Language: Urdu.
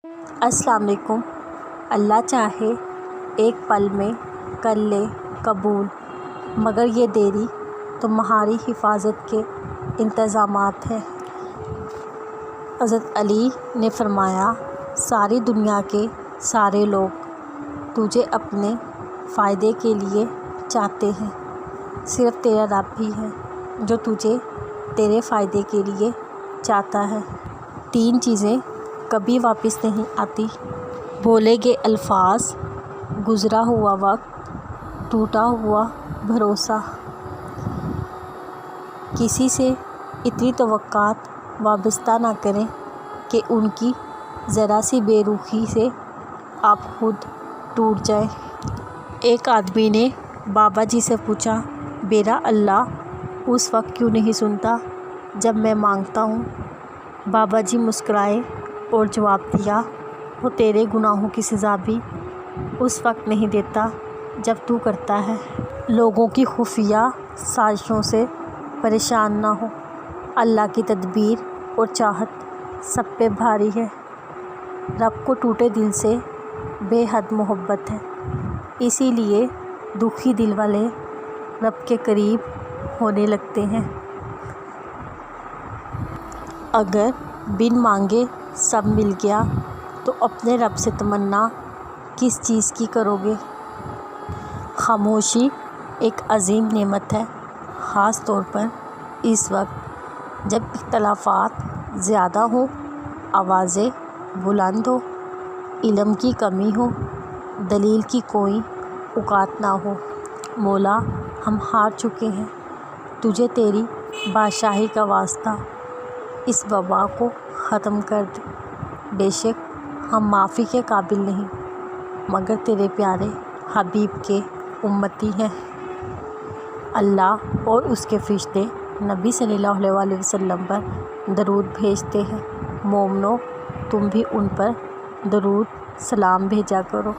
السلام علیکم۔ اللہ چاہے ایک پل میں کر لے قبول، مگر یہ دیری تمہاری حفاظت کے انتظامات ہیں۔ حضرت علی نے فرمایا، ساری دنیا کے سارے لوگ تجھے اپنے فائدے کے لیے چاہتے ہیں، صرف تیرا رب ہی ہے جو تجھے تیرے فائدے کے لیے چاہتا ہے۔ 3 چیزیں کبھی واپس نہیں آتی: بولے گئے الفاظ، گزرا ہوا وقت، ٹوٹا ہوا بھروسہ۔ کسی سے اتنی توقعات وابستہ نہ کریں کہ ان کی ذرا سی بے رخی سے آپ خود ٹوٹ جائیں۔ ایک آدمی نے بابا جی سے پوچھا، میرا اللہ اس وقت کیوں نہیں سنتا جب میں مانگتا ہوں؟ بابا جی مسکرائے اور جواب دیا، وہ تیرے گناہوں کی سزا بھی اس وقت نہیں دیتا جب تو کرتا ہے۔ لوگوں کی خفیہ سازشوں سے پریشان نہ ہو، اللہ کی تدبیر اور چاہت سب پہ بھاری ہے۔ رب کو ٹوٹے دل سے بے حد محبت ہے، اسی لیے دکھی دل والے رب کے قریب ہونے لگتے ہیں۔ اگر بن مانگے سب مل گیا تو اپنے رب سے تمنا کس چیز کی کرو گے؟ خاموشی ایک عظیم نعمت ہے، خاص طور پر اس وقت جب اختلافات زیادہ ہوں، آوازیں بلند ہوں، علم کی کمی ہو، دلیل کی کوئی اوقات نہ ہو۔ مولا، ہم ہار چکے ہیں، تجھے تیری بادشاہی کا واسطہ اس وبا کو ختم کر دے۔ بے شک ہم معافی کے قابل نہیں، مگر تیرے پیارے حبیب کے امتی ہیں۔ اللہ اور اس کے فرشتے نبی صلی اللہ علیہ وسلم پر درود بھیجتے ہیں۔ مومنو، تم بھی ان پر درود سلام بھیجا کرو۔